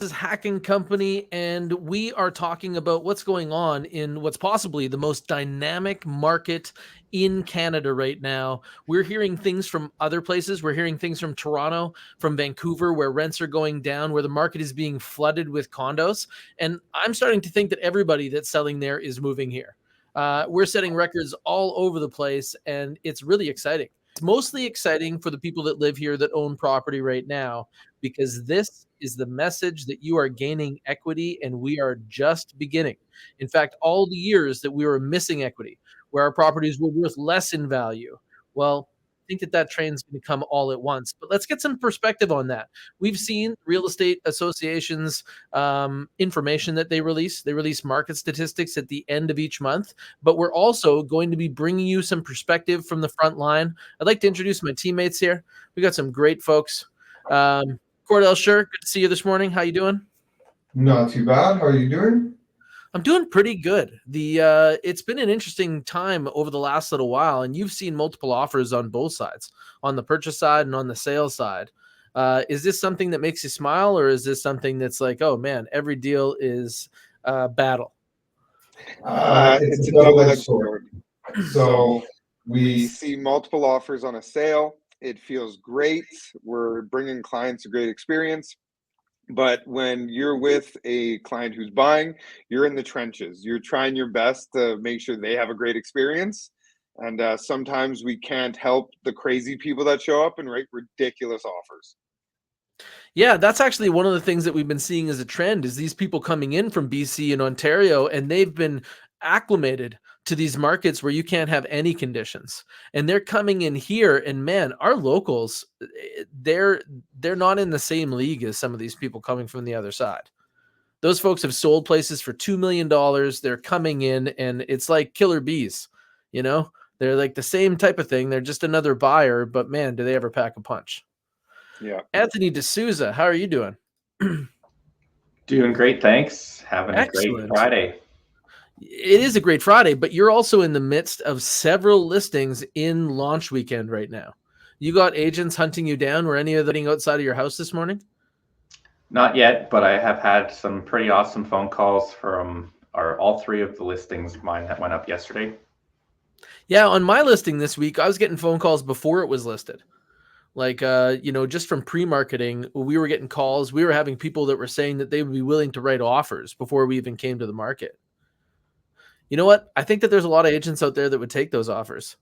Is Hacking Company, and we are talking about what's going on in what's possibly the most dynamic market in Canada right now. We're hearing things from other places. We're hearing things from Toronto, from Vancouver, where rents are going down, where the market is being flooded with condos. And I'm starting to think that everybody that's selling there is moving here. We're setting records all over the place, and it's really exciting. It's mostly exciting for the people that live here that own property right now, because this is the message that you are gaining equity and we are just beginning. In fact, all the years that we were missing equity, where our properties were worth less in value, well, I think that train's going to come all at once. But let's get some perspective on that. We've seen real estate associations information that they release. They release market statistics at the end of each month, but we're also going to be bringing you some perspective from the front line. I'd like to introduce my teammates here. We got some great folks. Cordell Schur, good to see you this morning. How you doing? Not too bad. How are you doing? I'm doing pretty good. It's been an interesting time over the last little while, and you've seen multiple offers on both sides, on the purchase side and on the sales side. Is this something that makes you smile, or is this something that's like, oh man, every deal is battle? It's a double-edged sword. So we see multiple offers on a sale. It feels great. We're bringing clients a great experience. But when you're with a client who's buying, you're in the trenches. You're trying your best to make sure they have a great experience. And sometimes we can't help the crazy people that show up and write ridiculous offers. Yeah, that's actually one of the things that we've been seeing as a trend is these people coming in from BC and Ontario, and they've been acclimated to these markets where you can't have any conditions, and they're coming in here, and man, our locals, they're not in the same league as some of these people coming from the other side. Those folks have sold places for $2 million. They're coming in, and it's like killer bees, you know, they're like the same type of thing. They're just another buyer, but man, do they ever pack a punch. Yeah. Anthony D'Souza, how are you doing? Doing great, thanks. Having Excellent. A great Friday. It is a great Friday, but you're also in the midst of several listings in launch weekend right now. You got agents hunting you down. Were any of them outside of your house this morning? Not yet, but I have had some pretty awesome phone calls from all three of the listings. Mine that went up yesterday. Yeah, on my listing this week, I was getting phone calls before it was listed. Like, just from pre-marketing, we were getting calls. We were having people that were saying that they would be willing to write offers before we even came to the market. You know what? I think that there's a lot of agents out there that would take those offers.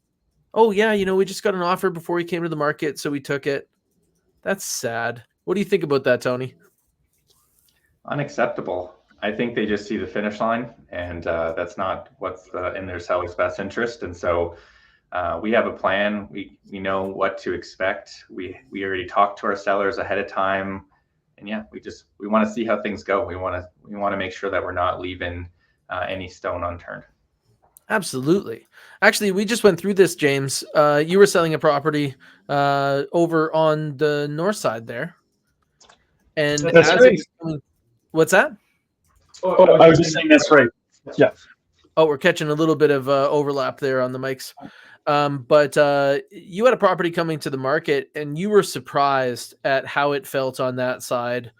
Oh, yeah, we just got an offer before we came to the market, so we took it. That's sad. What do you think about that, Tony? Unacceptable. I think they just see the finish line, and that's not what's in their seller's best interest. And so we have a plan. We know what to expect. We already talked to our sellers ahead of time, and yeah, we want to see how things go. We want to make sure that we're not leaving any stone unturned. Absolutely. Actually, we just went through this, James. You were selling a property over on the north side there. And that's right. What's that? Oh, I was just saying that's right. Yeah. Oh, we're catching a little bit of overlap there on the mics. But you had a property coming to the market, and you were surprised at how it felt on that side,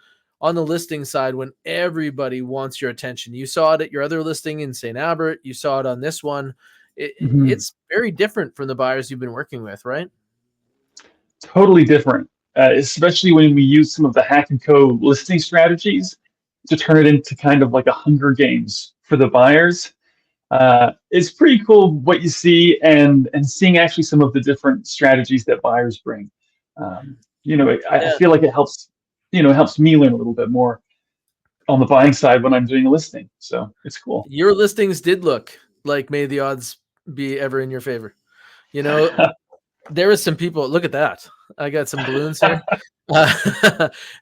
on the listing side, when everybody wants your attention. You saw it at your other listing in St. Albert. You saw it on this one. It's very different from the buyers you've been working with, right? Totally different, especially when we use some of the HACK&Co listing strategies to turn it into kind of like a Hunger Games for the buyers. It's pretty cool what you see and seeing actually some of the different strategies that buyers bring. I feel like it helps me learn a little bit more on the buying side when I'm doing a listing. So it's cool. Your listings did look like may the odds be ever in your favor. There was some people, look at that. I got some balloons here.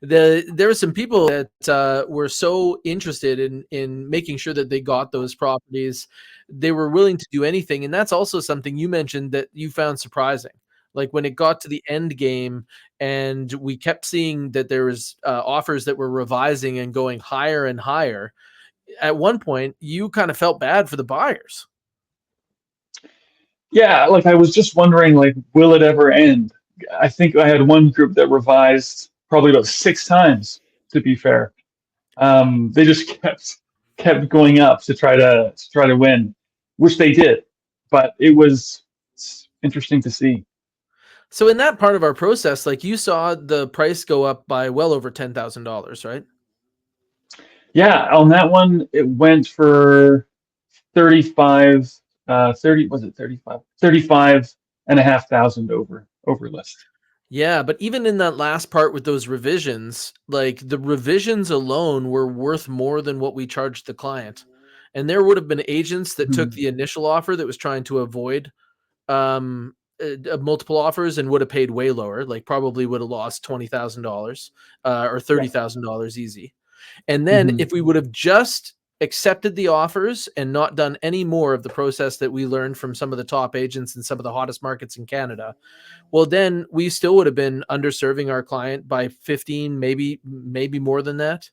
There were some people that were so interested in making sure that they got those properties. They were willing to do anything. And that's also something you mentioned that you found surprising. Like when it got to the end game and we kept seeing that there was offers that were revising and going higher and higher. At one point, you kind of felt bad for the buyers. Yeah, like I was just wondering, like, will it ever end? I think I had one group that revised probably about 6 times, to be fair. They just kept going up to try to win, which they did. But it's interesting to see. So in that part of our process, like you saw the price go up by well over $10,000, right? Yeah, on that one, it went for 35, 30, was it 35? 35,500 over list. Yeah, but even in that last part with those revisions, like the revisions alone were worth more than what we charged the client. And there would have been agents that took the initial offer that was trying to avoid multiple offers and would have paid way lower, like probably would have lost $20,000 or $30,000 easy. And then if we would have just accepted the offers and not done any more of the process that we learned from some of the top agents in some of the hottest markets in Canada, well, then we still would have been underserving our client by 15, maybe more than that.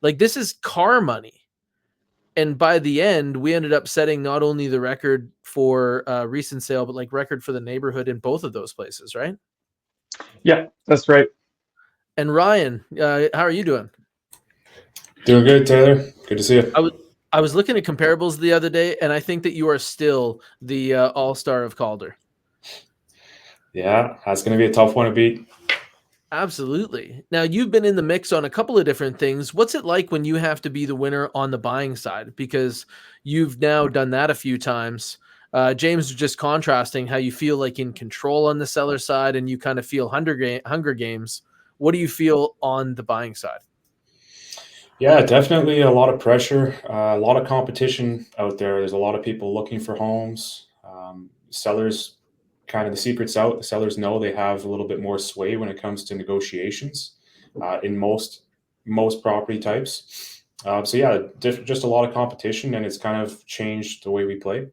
Like this is car money. And by the end, we ended up setting not only the record for recent sale, but like record for the neighborhood in both of those places, right? Yeah, that's right. And Ryan, how are you doing? Doing good, Taylor. Good to see you. I was looking at comparables the other day, and I think that you are still the all-star of Calder. Yeah, that's going to be a tough one to beat. Absolutely. Now, you've been in the mix on a couple of different things. What's it like when you have to be the winner on the buying side? Because you've now done that a few times. James was just contrasting how you feel like in control on the seller side and you kind of feel Hunger Games. What do you feel on the buying side? Yeah, definitely a lot of pressure, a lot of competition out there. There's a lot of people looking for homes. Sellers, kind of the secret's out. The sellers know they have a little bit more sway when it comes to negotiations in most property types. So yeah, just a lot of competition, and it's kind of changed the way we play.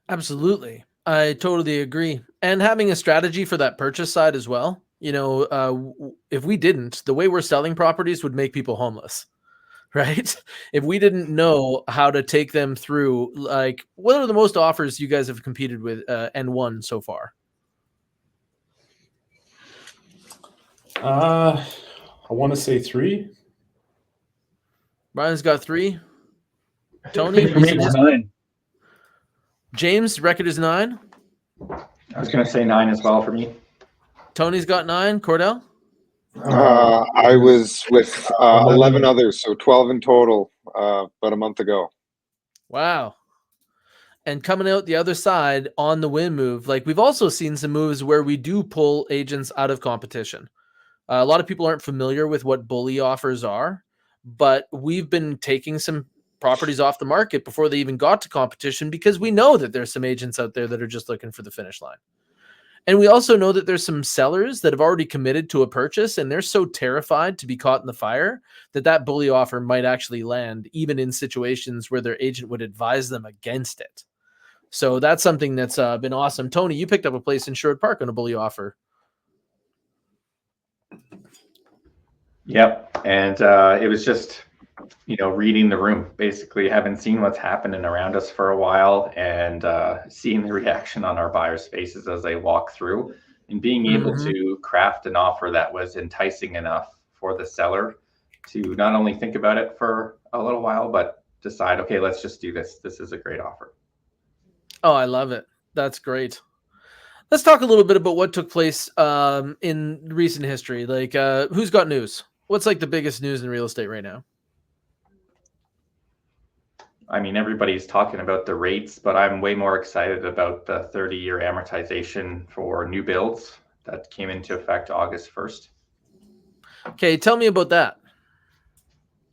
Absolutely. I totally agree. And having a strategy for that purchase side as well. You know, if we didn't, the way we're selling properties would make people homeless, right? If we didn't know how to take them through, like, what are the most offers you guys have competed with and won so far? I want to say 3. Brian's got 3. Tony, For me, it's 9. James, record is 9. I was going to say 9 as well for me. Tony's got 9. Cordell? I was with 11 others, so 12 in total about a month ago. Wow. And coming out the other side on the win move, like we've also seen some moves where we do pull agents out of competition. A lot of people aren't familiar with what bully offers are, but we've been taking some properties off the market before they even got to competition because we know that there's some agents out there that are just looking for the finish line. And we also know that there's some sellers that have already committed to a purchase and they're so terrified to be caught in the fire that bully offer might actually land, even in situations where their agent would advise them against it. So that's something that's been awesome. Tony, you picked up a place in Sherwood Park on a bully offer. Yep. And it was just, reading the room, basically having seen what's happening around us for a while and seeing the reaction on our buyers' faces as they walk through and being able to craft an offer that was enticing enough for the seller to not only think about it for a little while, but decide, okay, let's just do this. This is a great offer. Oh, I love it. That's great. Let's talk a little bit about what took place in recent history. Like, who's got news? What's like the biggest news in real estate right now? I mean, everybody's talking about the rates, but I'm way more excited about the 30-year amortization for new builds that came into effect August 1st. Okay, tell me about that.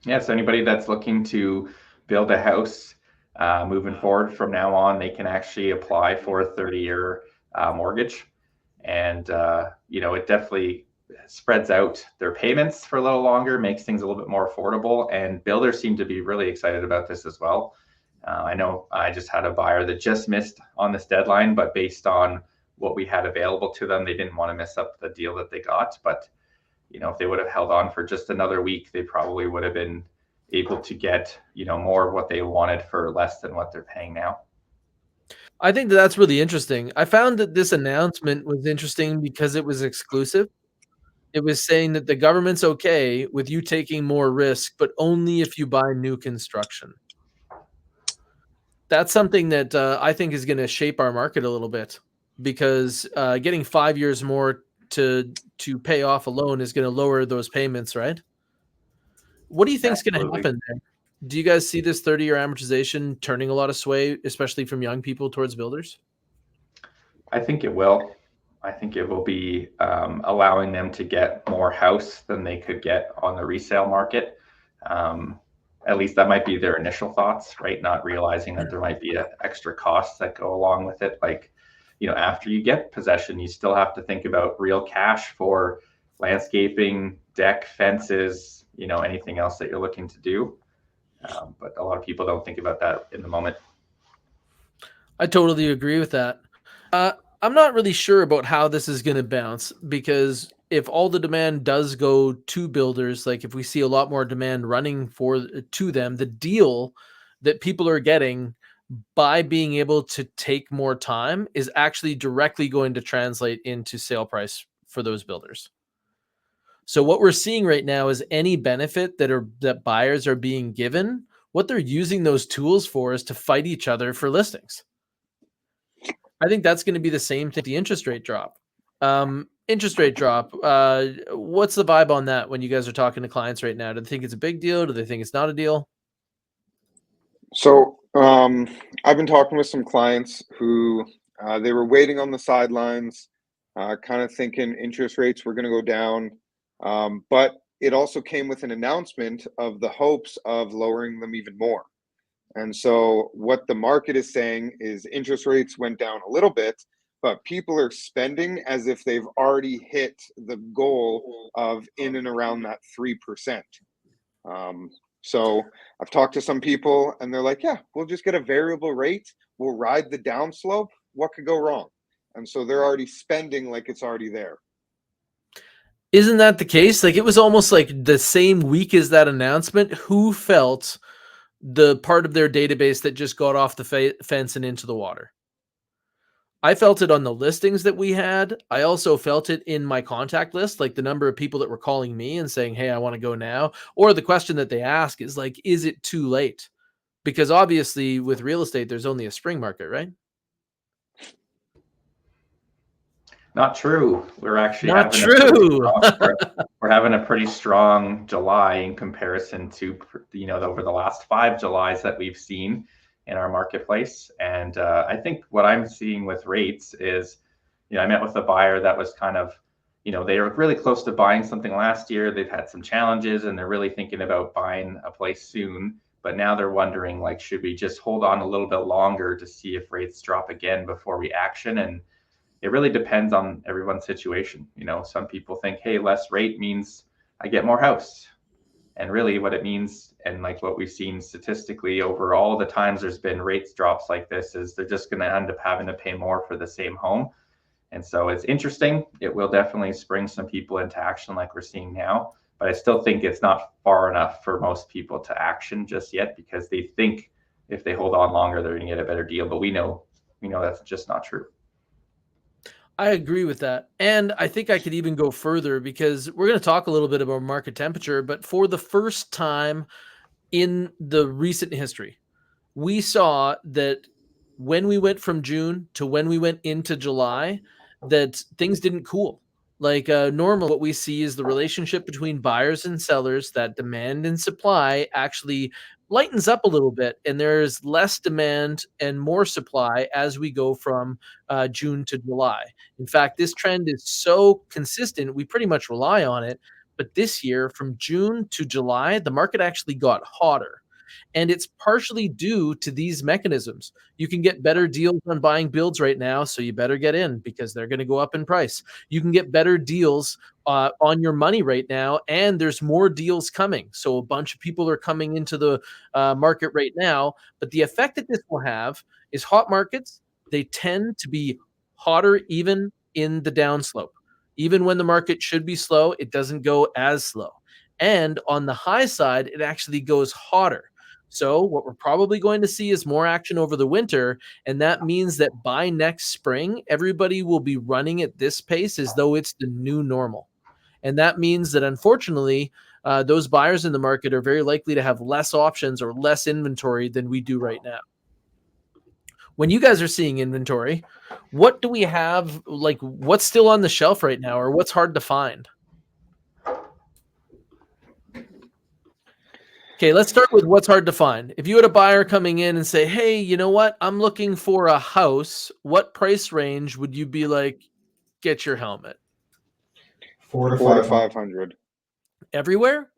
Yeah, so anybody that's looking to build a house moving forward from now on, they can actually apply for a 30-year mortgage. And, it definitely spreads out their payments for a little longer, makes things a little bit more affordable. And builders seem to be really excited about this as well. I know I just had a buyer that just missed on this deadline, but based on what we had available to them, they didn't want to mess up the deal that they got. But, if they would have held on for just another week, they probably would have been able to get, more of what they wanted for less than what they're paying now. I think that's really interesting. I found that this announcement was interesting because it was exclusive. It was saying that the government's okay with you taking more risk, but only if you buy new construction. That's something that I think is going to shape our market a little bit, because getting 5 years more to pay off a loan is going to lower those payments, right? What do you think is going to Absolutely. happen there? Do you guys see this 30-year amortization turning a lot of sway, especially from young people towards builders? I think it will. I think it will be allowing them to get more house than they could get on the resale market. At least that might be their initial thoughts, right? Not realizing that there might be extra costs that go along with it. Like, after you get possession, you still have to think about real cash for landscaping, deck, fences, anything else that you're looking to do. But a lot of people don't think about that in the moment. I totally agree with that. I'm not really sure about how this is going to bounce, because if all the demand does go to builders, like if we see a lot more demand running to them, the deal that people are getting by being able to take more time is actually directly going to translate into sale price for those builders. So what we're seeing right now is any benefit that buyers are being given, what they're using those tools for is to fight each other for listings. I think that's going to be the same thing with the interest rate drop. Interest rate drop. What's the vibe on that when you guys are talking to clients right now? Do they think it's a big deal? Do they think it's not a deal? So I've been talking with some clients who they were waiting on the sidelines, kind of thinking interest rates were going to go down. But it also came with an announcement of the hopes of lowering them even more. And so what the market is saying is interest rates went down a little bit, but people are spending as if they've already hit the goal of in and around that 3%. So I've talked to some people and they're like, yeah, we'll just get a variable rate. We'll ride the downslope. What could go wrong? And so they're already spending like it's already there. Isn't that the case? Like, it was almost like the same week as that announcement, who felt the part of their database that just got off the fence and into the water? I felt it on the listings that we had. I also felt it in my contact list, like the number of people that were calling me and saying, hey, I want to go now. Or the question that they ask is like, is it too late? Because obviously with real estate, there's only a spring market, right? Not true. We're actually Not true. We're having a pretty strong July in comparison to over the last 5 Julys that we've seen in our marketplace. And I think what I'm seeing with rates is, I met with a buyer that was kind of, they were really close to buying something last year. They've had some challenges and they're really thinking about buying a place soon. But now they're wondering, like, should we just hold on a little bit longer to see if rates drop again before we action? And it really depends on everyone's situation. Some people think, hey, less rate means I get more house. And really what it means, and like what we've seen statistically over all the times there's been rates drops like this, is they're just going to end up having to pay more for the same home. And so it's interesting. It will definitely spring some people into action like we're seeing now. But I still think it's not far enough for most people to action just yet, because they think if they hold on longer, they're going to get a better deal. But we know that's just not true. I agree with that. And I think I could even go further, because we're going to talk a little bit about market temperature, but for the first time in the recent history, we saw that when we went from June to when we went into July, that things didn't cool. Like normal, what we see is the relationship between buyers and sellers, that demand and supply actually lightens up a little bit, and there's less demand and more supply as we go from June to July. In fact, this trend is so consistent, we pretty much rely on it. But this year, from June to July, the market actually got hotter. And it's partially due to these mechanisms. You can get better deals on buying builds right now, so you better get in because they're going to go up in price. You can get better deals on your money right now, and there's more deals coming. So a bunch of people are coming into the market right now. But the effect that this will have is hot markets, they tend to be hotter even in the downslope. Even when the market should be slow, it doesn't go as slow. And on the high side, it actually goes hotter. So what we're probably going to see is more action over the winter, and that means that by next spring, everybody will be running at this pace as though it's the new normal. And that means that unfortunately, those buyers in the market are very likely to have less options or less inventory than we do right now. When you guys are seeing inventory, what do we have? Like, what's still on the shelf right now, or what's hard to find? Okay, let's start with what's hard to find. If you had a buyer coming in and say, hey, you know what? I'm looking for a house. What price range would you be like, get your helmet? 4 to 4 to 500. 500 Everywhere?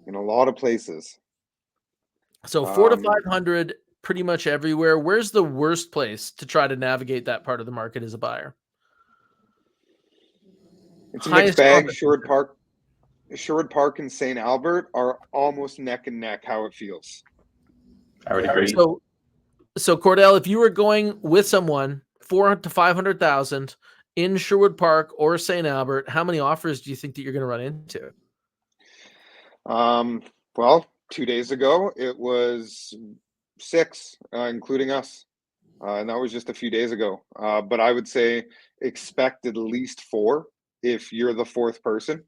in a lot of places. So 4 to Um, 500 pretty much everywhere. Where's the worst place to try to navigate that part of the market as a buyer? It's a mixed Highest bag. common. Sherwood Park and St. Albert are almost neck and neck how it feels. I would agree. So Cordell, if you were going with someone 400 to 500,000 in Sherwood Park or St. Albert, how many offers do you think that you're going to run into? Well, 2 days ago it was 6, including us, and that was just a few days ago. But I would say expect at least 4 if you're the 4th person.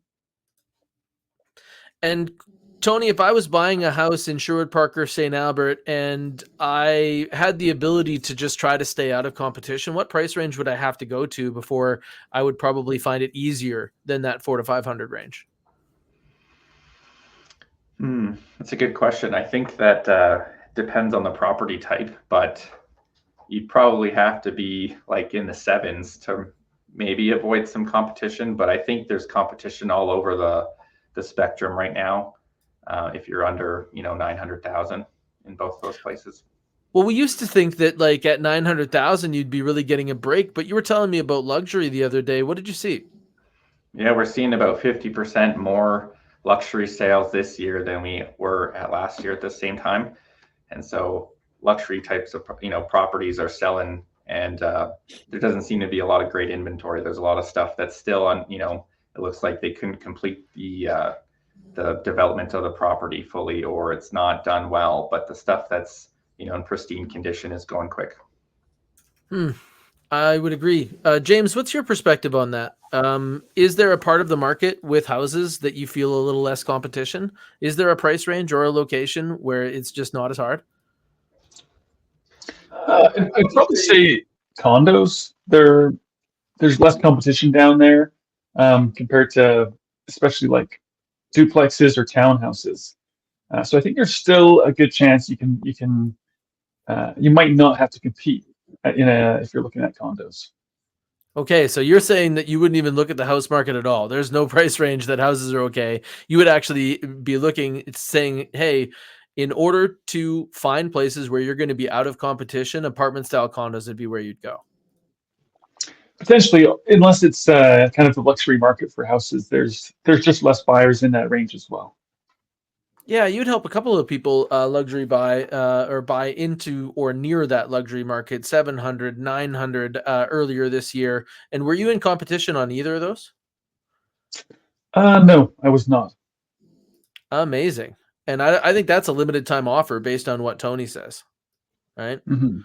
And Tony, if I was buying a house in Sherwood Park or St. Albert and I had the ability to just try to stay out of competition, what price range would I have to go to before I would probably find it easier than that 4 to 500 range? That's a good question. I think that depends on the property type, but you'd probably have to be like in the 7s to maybe avoid some competition. But I think there's competition all over the spectrum right now. If you're under, 900,000 in both those places. Well, we used to think that like at 900,000, you'd be really getting a break, but you were telling me about luxury the other day. What did you see? Yeah, we're seeing about 50% more luxury sales this year than we were at last year at the same time. And so luxury types of, properties are selling, and there doesn't seem to be a lot of great inventory. There's a lot of stuff that's still on, it looks like they couldn't complete the development of the property fully, or it's not done well, but the stuff that's, in pristine condition is going quick. I would agree. James, what's your perspective on that? Is there a part of the market with houses that you feel a little less competition? Is there a price range or a location where it's just not as hard? I'd probably say condos. There's less competition down there compared to especially like duplexes or townhouses. So I think there's still a good chance you might not have to compete if you're looking at condos. Okay, so you're saying that you wouldn't even look at the house market at all. There's no price range that houses are okay. You would actually be looking, saying, hey, in order to find places where you're going to be out of competition, apartment style condos would be where you'd go. Potentially, unless it's kind of the luxury market for houses, there's just less buyers in that range as well. Yeah, you'd help a couple of people luxury buy or buy into or near that luxury market, 700, 900 earlier this year. And were you in competition on either of those? No, I was not. Amazing. And I think that's a limited time offer based on what Tony says, right? Mm-hmm.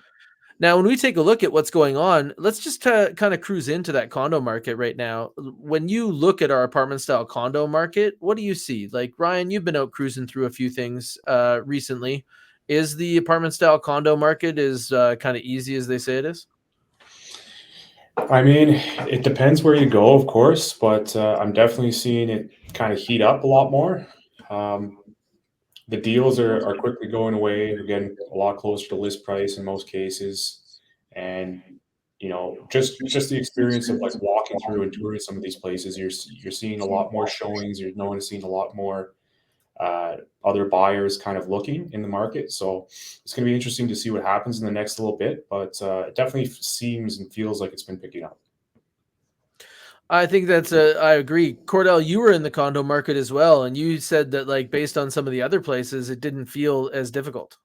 Now, when we take a look at what's going on, let's just kind of cruise into that condo market right now. When you look at our apartment style condo market, what do you see? Like, Ryan, you've been out cruising through a few things recently. Is the apartment style condo market as kind of easy as they say it is? I mean, it depends where you go, of course, but I'm definitely seeing it kind of heat up a lot more. The deals are quickly going away. We're getting a lot closer to list price in most cases, and just the experience of like walking through and touring some of these places, you're seeing a lot more showings. You're noticing a lot more other buyers kind of looking in the market. So it's going to be interesting to see what happens in the next little bit, but it definitely seems and feels like it's been picking up. I think I agree. Cordell, you were in the condo market as well, and you said that like based on some of the other places, it didn't feel as difficult.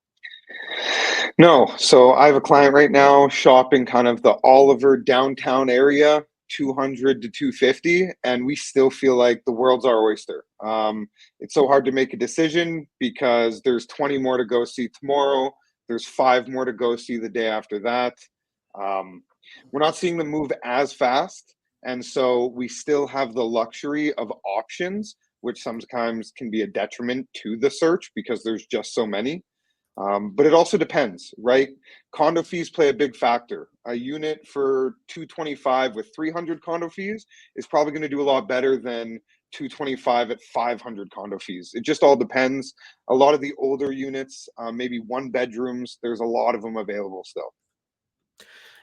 No, so I have a client right now shopping kind of the Oliver downtown area, 200 to 250, and we still feel like the world's our oyster. It's so hard to make a decision because there's 20 more to go see tomorrow. There's 5 more to go see the day after that. We're not seeing them move as fast, And so we still have the luxury of options, which sometimes can be a detriment to the search because there's just so many. But it also depends, right? Condo fees play a big factor. A unit for 225 with 300 condo fees is probably going to do a lot better than 225 at 500 condo fees. It just all depends. A lot of the older units, maybe one bedrooms, there's a lot of them available still.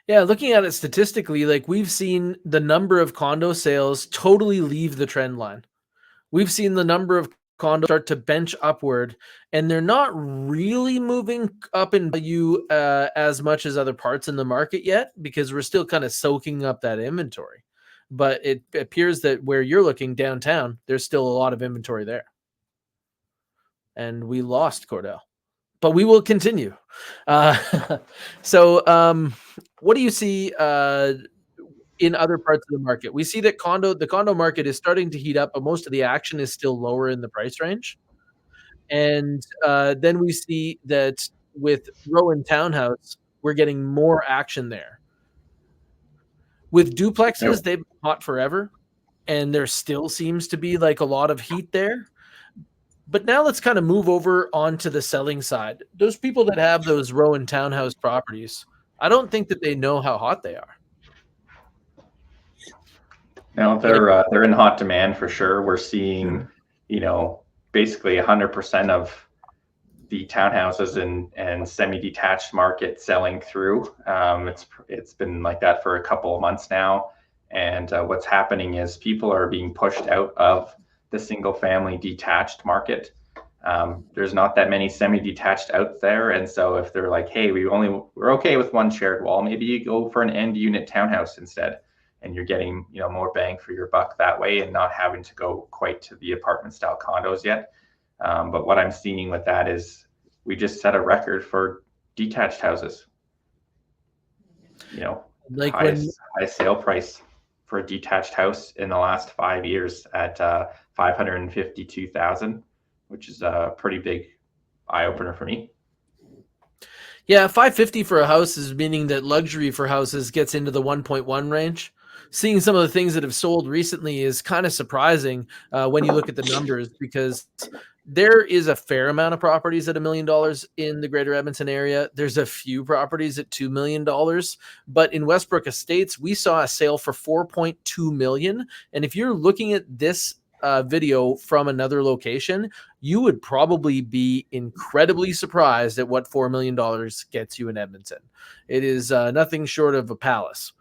Yeah, looking at it statistically, like we've seen the number of condo sales totally leave the trend line. We've seen the number of condos start to bench upward, and they're not really moving up in value as much as other parts in the market yet, because we're still kind of soaking up that inventory. But it appears that where you're looking downtown, there's still a lot of inventory there. And we lost Cordell, but we will continue. So what do you see in other parts of the market? We see that the condo market is starting to heat up, but most of the action is still lower in the price range. And then we see that with Rowan Townhouse, we're getting more action there. With duplexes, they've been hot forever, and there still seems to be like a lot of heat there. But now let's kind of move over onto the selling side. Those people that have those Rowan Townhouse properties, I don't think that they know how hot they are. No, they're in hot demand for sure. We're seeing, basically 100% of the townhouses and semi-detached market selling through. It's been like that for a couple of months now, and what's happening is people are being pushed out of the single-family detached market. There's not that many semi-detached out there, and so if they're like, hey, we're okay with one shared wall, maybe you go for an end unit townhouse instead, and you're getting more bang for your buck that way, and not having to go quite to the apartment style condos yet. But what I'm seeing with that is we just set a record for detached houses. Like highest sale price for a detached house in the last 5 years at $552,000, which is a pretty big eye opener for me. Yeah, $550 for a house is meaning that luxury for houses gets into the 1.1 range. Seeing some of the things that have sold recently is kind of surprising when you look at the numbers, because there is a fair amount of properties at $1 million in the greater Edmonton area. There's a few properties at $2 million, but in Westbrook Estates, we saw a sale for $4.2 million. And if you're looking at this video from another location, you would probably be incredibly surprised at what $4 million gets you in Edmonton. It is nothing short of a palace.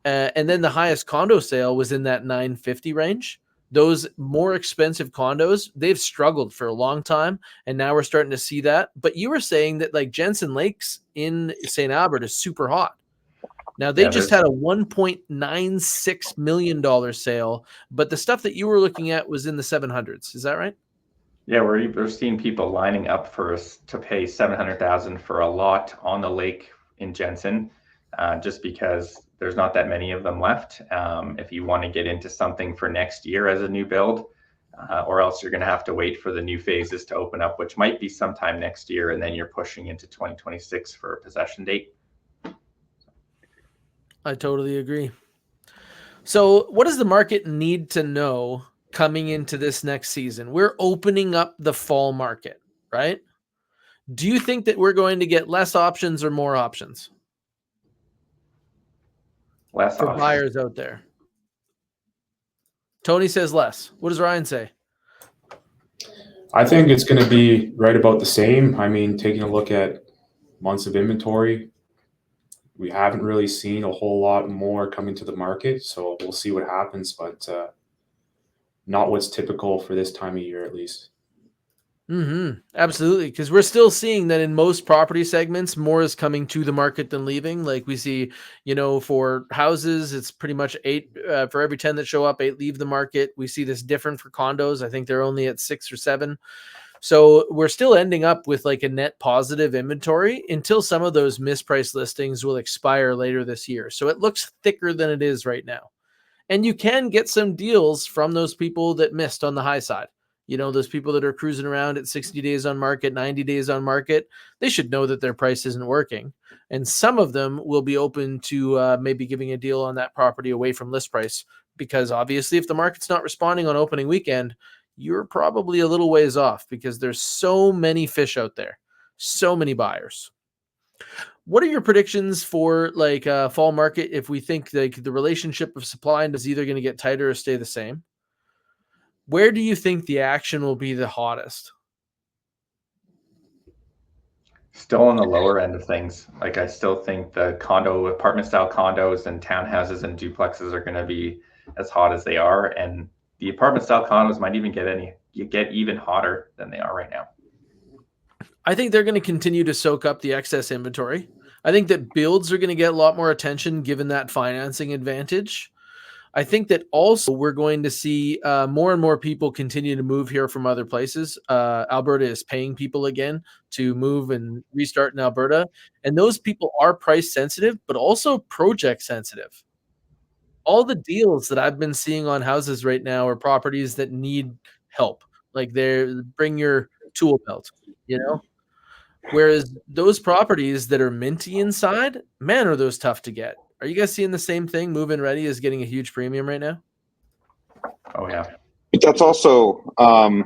And then the highest condo sale was in that $950 range. Those more expensive condos, they've struggled for a long time, and now we're starting to see that. But you were saying that like Jensen Lakes in St. Albert is super hot. Now they just had a $1.96 million sale, but the stuff that you were looking at was in the 700s. Is that right? Yeah, we're seeing people lining up to pay $700,000 for a lot on the lake in Jensen, just because there's not that many of them left. If you want to get into something for next year as a new build, or else you're going to have to wait for the new phases to open up, which might be sometime next year, and then you're pushing into 2026 for a possession date. I totally agree. So what does the market need to know coming into this next season? We're opening up the fall market, right? Do you think that we're going to get less options or more options? Less for options. Buyers out there. Tony says less. What does Ryan say? I think it's going to be right about the same. I mean, taking a look at months of inventory, we haven't really seen a whole lot more coming to the market, so we'll see what happens, but not what's typical for this time of year, at least. Absolutely, because we're still seeing that in most property segments, more is coming to the market than leaving. Like we see, for houses, it's pretty much 8 for every 10 that show up, 8 leave the market. We see this different for condos. I think they're only at 6 or 7. So we're still ending up with like a net positive inventory until some of those mispriced listings will expire later this year. So it looks thicker than it is right now. And you can get some deals from those people that missed on the high side. You know, those people that are cruising around at 60 days on market, 90 days on market, they should know that their price isn't working. And some of them will be open to maybe giving a deal on that property away from list price, because obviously if the market's not responding on opening weekend, you're probably a little ways off because there's so many fish out there, so many buyers. What are your predictions for like fall market if we think like the relationship of supply and is either going to get tighter or stay the same? Where do you think the action will be the hottest? Still on the lower end of things. Like I still think the apartment style condos and townhouses and duplexes are going to be as hot as they are, and the apartment style condos might even get even hotter than they are right now. I think they're going to continue to soak up the excess inventory. I think that builds are going to get a lot more attention given that financing advantage. I think that also we're going to see more and more people continue to move here from other places. Alberta is paying people again to move and restart in Alberta. And those people are price sensitive, but also project sensitive. All the deals that I've been seeing on houses right now are properties that need help. Like they're bring your tool belt, you know? Whereas those properties that are minty inside, man, are those tough to get. Are you guys seeing the same thing? Move-in ready is getting a huge premium right now. Oh yeah. But that's also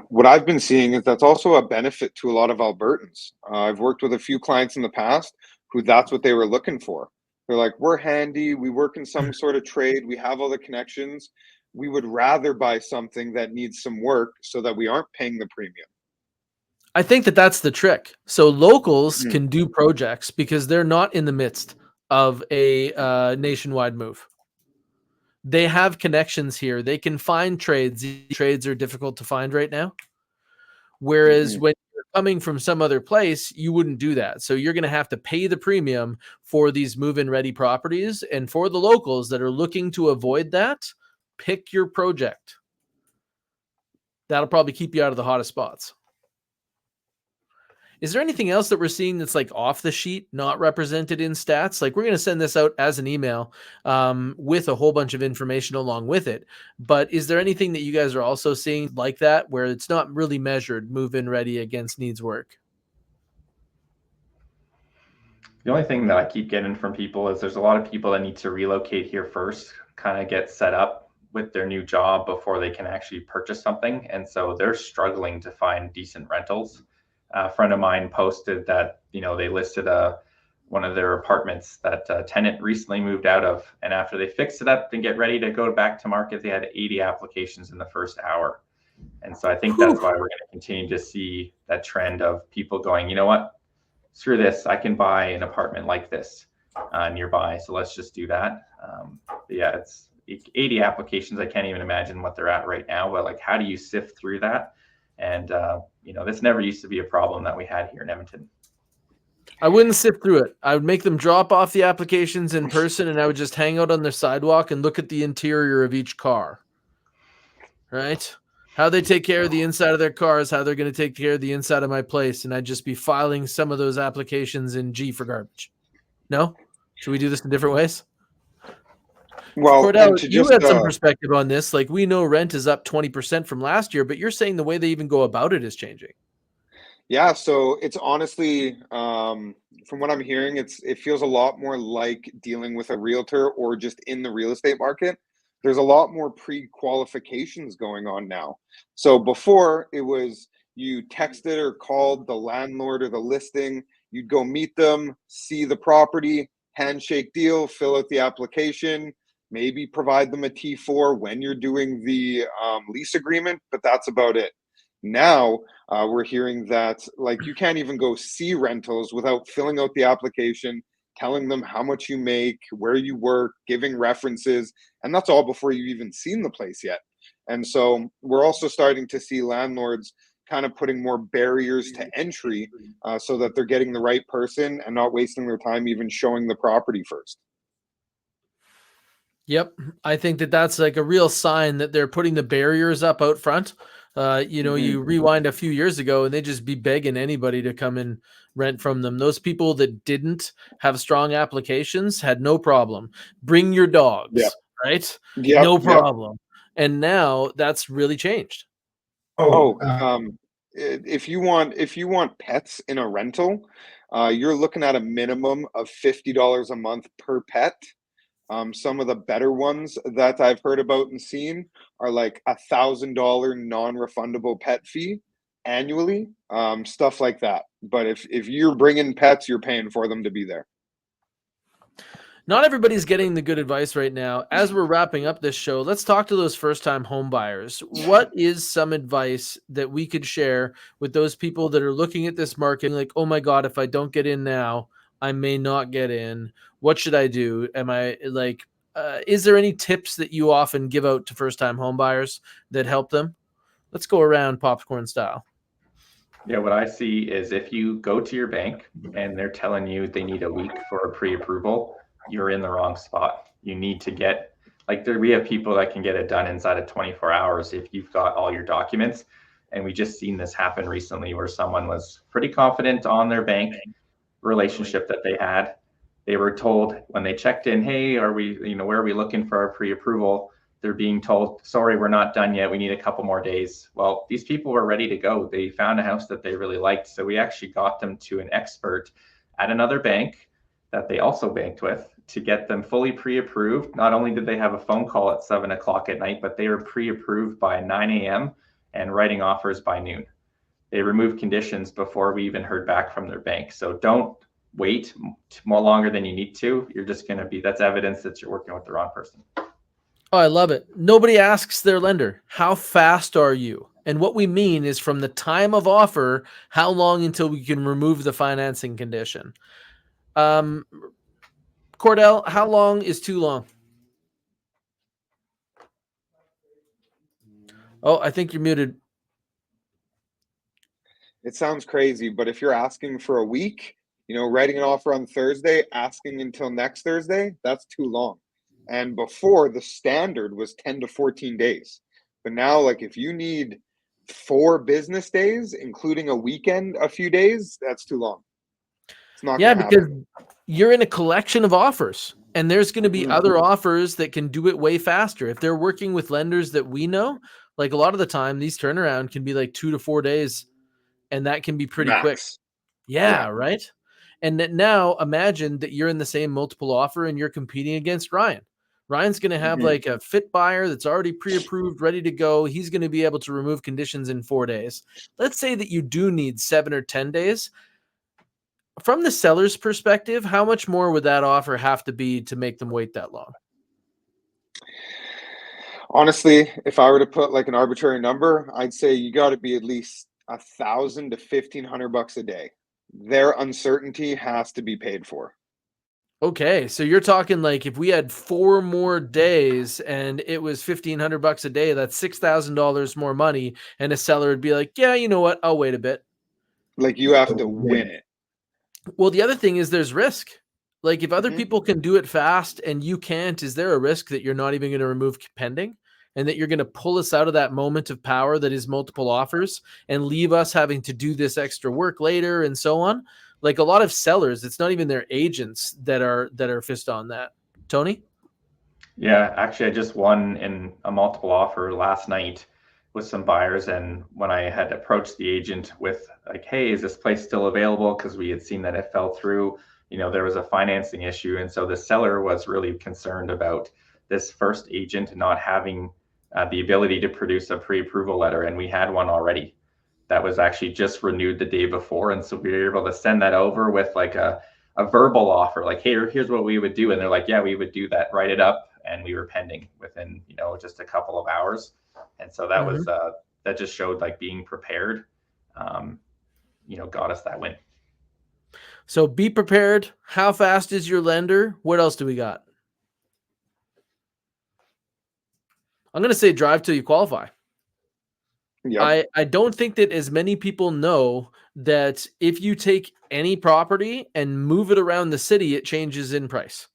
what I've been seeing is that's also a benefit to a lot of Albertans. I've worked with a few clients in the past who that's what they were looking for. They're like, we're handy, we work in some sort of trade, we have all the connections. We would rather buy something that needs some work so that we aren't paying the premium. I think that that's the trick. So locals can do projects because they're not in the midst of a nationwide move. They have connections here. They can find trades. These trades are difficult to find right now. Whereas when you're coming from some other place, you wouldn't do that. So you're going to have to pay the premium for these move-in ready properties. And for the locals that are looking to avoid that, pick your project. That'll probably keep you out of the hottest spots. Is there anything else that we're seeing that's like off the sheet, not represented in stats? Like we're going to send this out as an email with a whole bunch of information along with it. But is there anything that you guys are also seeing like that where it's not really measured move-in ready against needs work? The only thing that I keep getting from people is there's a lot of people that need to relocate here first, kind of get set up with their new job before they can actually purchase something. And so they're struggling to find decent rentals. A friend of mine posted that, they listed one of their apartments that a tenant recently moved out of. And after they fixed it up and get ready to go back to market, they had 80 applications in the first hour. And so I think that's why we're going to continue to see that trend of people going, you know what, screw this, I can buy an apartment like this nearby. So let's just do that. Yeah, it's 80 applications. I can't even imagine what they're at right now, but like, how do you sift through that? And, this never used to be a problem that we had here in Edmonton. I wouldn't sift through it. I would make them drop off the applications in person, and I would just hang out on their sidewalk and look at the interior of each car. Right? How they take care of the inside of their cars, how they're going to take care of the inside of my place. And I'd just be filing some of those applications in G for garbage. No? Should we do this in different ways? Well, Cordell, you had some perspective on this. Like, we know rent is up 20% from last year, but you're saying the way they even go about it is changing. Yeah, so it's honestly, from what I'm hearing, it feels a lot more like dealing with a realtor or just in the real estate market. There's a lot more pre-qualifications going on now. So before it was you texted or called the landlord or the listing, you'd go meet them, see the property, handshake deal, fill out the application, maybe provide them a T4 when you're doing the lease agreement, but that's about it. Now we're hearing that like you can't even go see rentals without filling out the application, telling them how much you make, where you work, giving references, and that's all before you've even seen the place yet. And so we're also starting to see landlords kind of putting more barriers to entry so that they're getting the right person and not wasting their time even showing the property first. Yep. I think that that's like a real sign that they're putting the barriers up out front. You rewind a few years ago and they just be begging anybody to come and rent from them. Those people that didn't have strong applications had no problem. Bring your dogs, right? Yep, no problem. And now that's really changed. Oh, if you want pets in a rental, you're looking at a minimum of $50 a month per pet. Some of the better ones that I've heard about and seen are like $1,000 non-refundable pet fee annually, stuff like that. But if you're bringing pets, you're paying for them to be there. Not everybody's getting the good advice right now. As we're wrapping up this show, let's talk to those first-time home buyers. What is some advice that we could share with those people that are looking at this market like, oh my God, if I don't get in now, I may not get in. What should I do? Am I like, is there any tips that you often give out to first-time home buyers that help them? Let's go around popcorn style. Yeah, what I see is if you go to your bank and they're telling you they need a week for a pre-approval, you're in the wrong spot. You need to get, like, we have people that can get it done inside of 24 hours if you've got all your documents. And we just seen this happen recently where someone was pretty confident on their bank relationship that they had. They were told when they checked in, hey, are we, where are we looking for our pre-approval? They're being told, sorry, we're not done yet. We need a couple more days. Well, these people were ready to go. They found a house that they really liked. So we actually got them to an expert at another bank that they also banked with to get them fully pre-approved. Not only did they have a phone call at 7 o'clock at night, but they were pre-approved by 9 a.m. and writing offers by noon. They removed conditions before we even heard back from their bank. So don't wait more longer than you need to. You're just going to be, that's evidence that you're working with the wrong person. Oh, I love it. Nobody asks their lender, how fast are you? And what we mean is from the time of offer, how long until we can remove the financing condition? Cordell, how long is too long? Oh, I think you're muted. It sounds crazy, but if you're asking for a week, writing an offer on Thursday, asking until next Thursday, that's too long. And before, the standard was 10 to 14 days. But now, like, if you need 4 business days, including a weekend, a few days, that's too long. It's not going to happen. Because you're in a collection of offers, and there's going to be other offers that can do it way faster. If they're working with lenders that we know, like a lot of the time, these turnaround can be like 2 to 4 days, and that can be pretty quick. Yeah, right? And now imagine that you're in the same multiple offer and you're competing against Ryan. Ryan's going to have like a fit buyer that's already pre-approved, ready to go. He's going to be able to remove conditions in 4 days. Let's say that you do need 7 or 10 days. From the seller's perspective, how much more would that offer have to be to make them wait that long? Honestly, if I were to put like an arbitrary number, I'd say you got to be at least $1,000 to $1,500 a day. Their uncertainty has to be paid for. Okay, so you're talking like if we had 4 more days and it was $1,500 a day, that's $6,000 more money, and a seller would be like, yeah, you know what? I'll wait a bit. Like, you have to win it. Well, the other thing is there's risk. Like, if other people can do it fast and you can't, is there a risk that you're not even going to remove pending and that you're going to pull us out of that moment of power that is multiple offers and leave us having to do this extra work later and so on? Like, a lot of sellers, it's not even their agents that are fist on that. Tony? Yeah, actually, I just won in a multiple offer last night with some buyers. And when I had approached the agent with like, hey, is this place still available? Because we had seen that it fell through, there was a financing issue. And so the seller was really concerned about this first agent not having the ability to produce a pre-approval letter. And we had one already that was actually just renewed the day before. And so we were able to send that over with like a verbal offer, like, hey, here's what we would do. And they're like, yeah, we would do that, write it up. And we were pending within, just a couple of hours. And so that was, that just showed like being prepared, got us that win. So be prepared. How fast is your lender? What else do we got? I'm going to say drive till you qualify. Yep. I don't think that as many people know that if you take any property and move it around the city, it changes in price.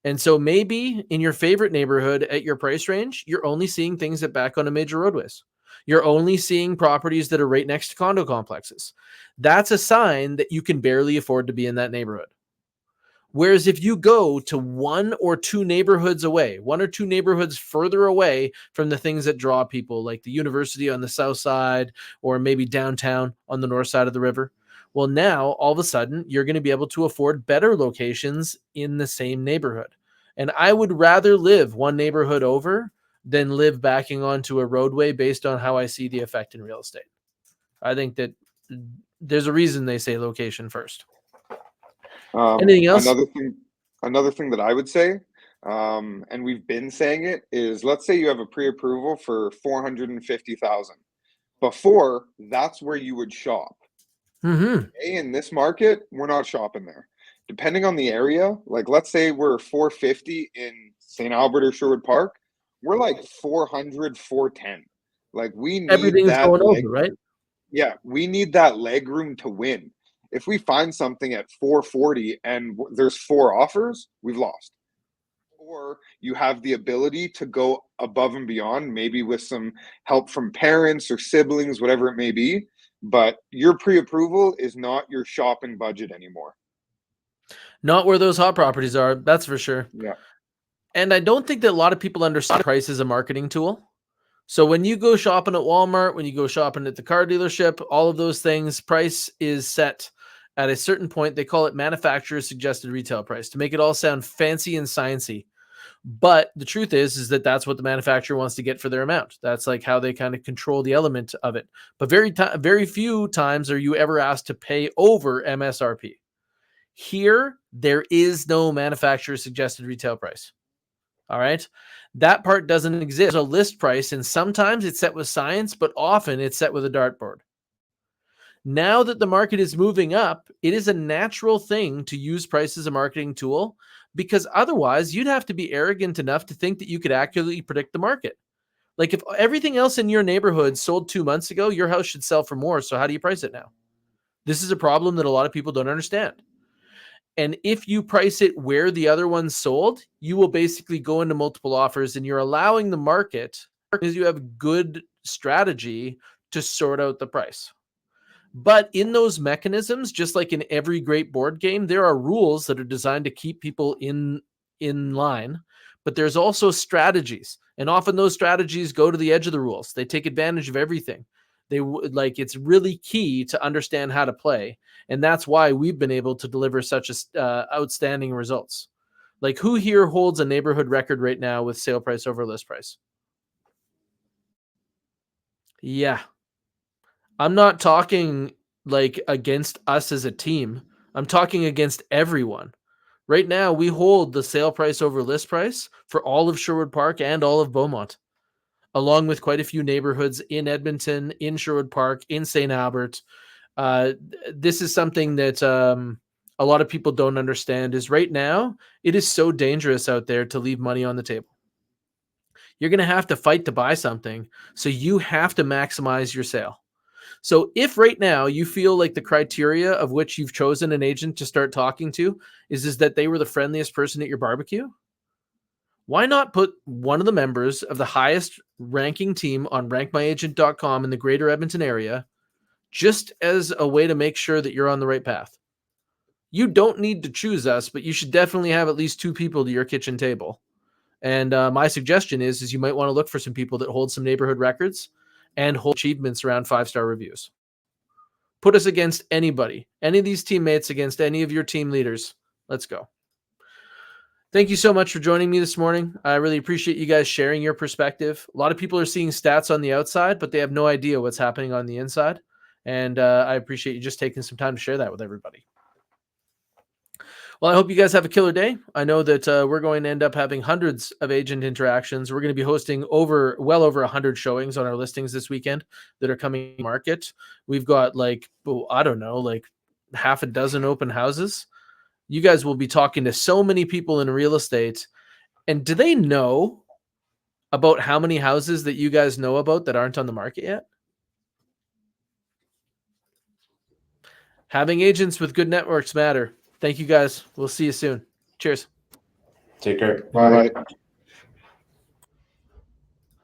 And so maybe in your favorite neighborhood at your price range, you're only seeing things that back on a major roadways. You're only seeing properties that are right next to condo complexes. That's a sign that you can barely afford to be in that neighborhood. Whereas if you go to one or two neighborhoods further away from the things that draw people, like the university on the south side or maybe downtown on the north side of the river, well, now all of a sudden you're going to be able to afford better locations in the same neighborhood. And I would rather live one neighborhood over than live backing onto a roadway based on how I see the effect in real estate. I think that there's a reason they say location first. Anything else? Another thing that I would say, and we've been saying it, is let's say you have a pre-approval for 450,000. Before, that's where you would shop. Mm-hmm. In this market, we're not shopping there. Depending on the area, like let's say we're 450 in St. Albert or Sherwood Park, we're like 400, 410. Like we need Everything's that going over, right? Yeah, we need that leg room to win. If we find something at 440 and there's 4 offers, we've lost. Or you have the ability to go above and beyond, maybe with some help from parents or siblings, whatever it may be. But your pre-approval is not your shopping budget anymore. Not where those hot properties are, that's for sure. Yeah. And I don't think that a lot of people understand price as a marketing tool. So when you go shopping at Walmart, when you go shopping at the car dealership, all of those things, price is set at a certain point. They call it manufacturer's suggested retail price to make it all sound fancy and sciencey. But the truth is that that's what the manufacturer wants to get for their amount. That's like how they kind of control the element of it. But very few times are you ever asked to pay over MSRP. Here, there is no manufacturer suggested retail price. All right. That part doesn't exist. There's a list price, and sometimes it's set with science, but often it's set with a dartboard. Now that the market is moving up, it is a natural thing to use price as a marketing tool, because otherwise you'd have to be arrogant enough to think that you could accurately predict the market. Like if everything else in your neighborhood sold 2 months ago, your house should sell for more. So how do you price it now? This is a problem that a lot of people don't understand. And if you price it where the other ones sold, you will basically go into multiple offers, and you're allowing the market, because you have good strategy to sort out the price. But in those mechanisms, just like in every great board game, there are rules that are designed to keep people in line. But there's also strategies, and often those strategies go to the edge of the rules. They take advantage of everything. It's really key to understand how to play. And that's why we've been able to deliver such outstanding results. Like, who here holds a neighborhood record right now with sale price over list price? Yeah. I'm not talking like against us as a team. I'm talking against everyone. Right now, we hold the sale price over list price for all of Sherwood Park and all of Beaumont, along with quite a few neighborhoods in Edmonton, in Sherwood Park, in St. Albert. This is something that a lot of people don't understand, is right now, it is so dangerous out there to leave money on the table. You're going to have to fight to buy something, so you have to maximize your sale. So if right now you feel like the criteria of which you've chosen an agent to start talking to is that they were the friendliest person at your barbecue, why not put one of the members of the highest ranking team on rankmyagent.com in the greater Edmonton area, just as a way to make sure that you're on the right path? You don't need to choose us, but you should definitely have at least 2 people to your kitchen table. And my suggestion is you might want to look for some people that hold some neighborhood records and hold achievements around 5-star reviews. Put us against anybody, any of these teammates, against any of your team leaders. Let's go. Thank you so much for joining me this morning. I really appreciate you guys sharing your perspective. A lot of people are seeing stats on the outside, but they have no idea what's happening on the inside. And I appreciate you just taking some time to share that with everybody. Well, I hope you guys have a killer day. I know that we're going to end up having hundreds of agent interactions. We're going to be hosting well over 100 showings on our listings this weekend that are coming to market. We've got like half a dozen open houses. You guys will be talking to so many people in real estate. And do they know about how many houses that you guys know about that aren't on the market yet? Having agents with good networks matter. Thank you guys. We'll see you soon. Cheers. Take care. Bye. Bye.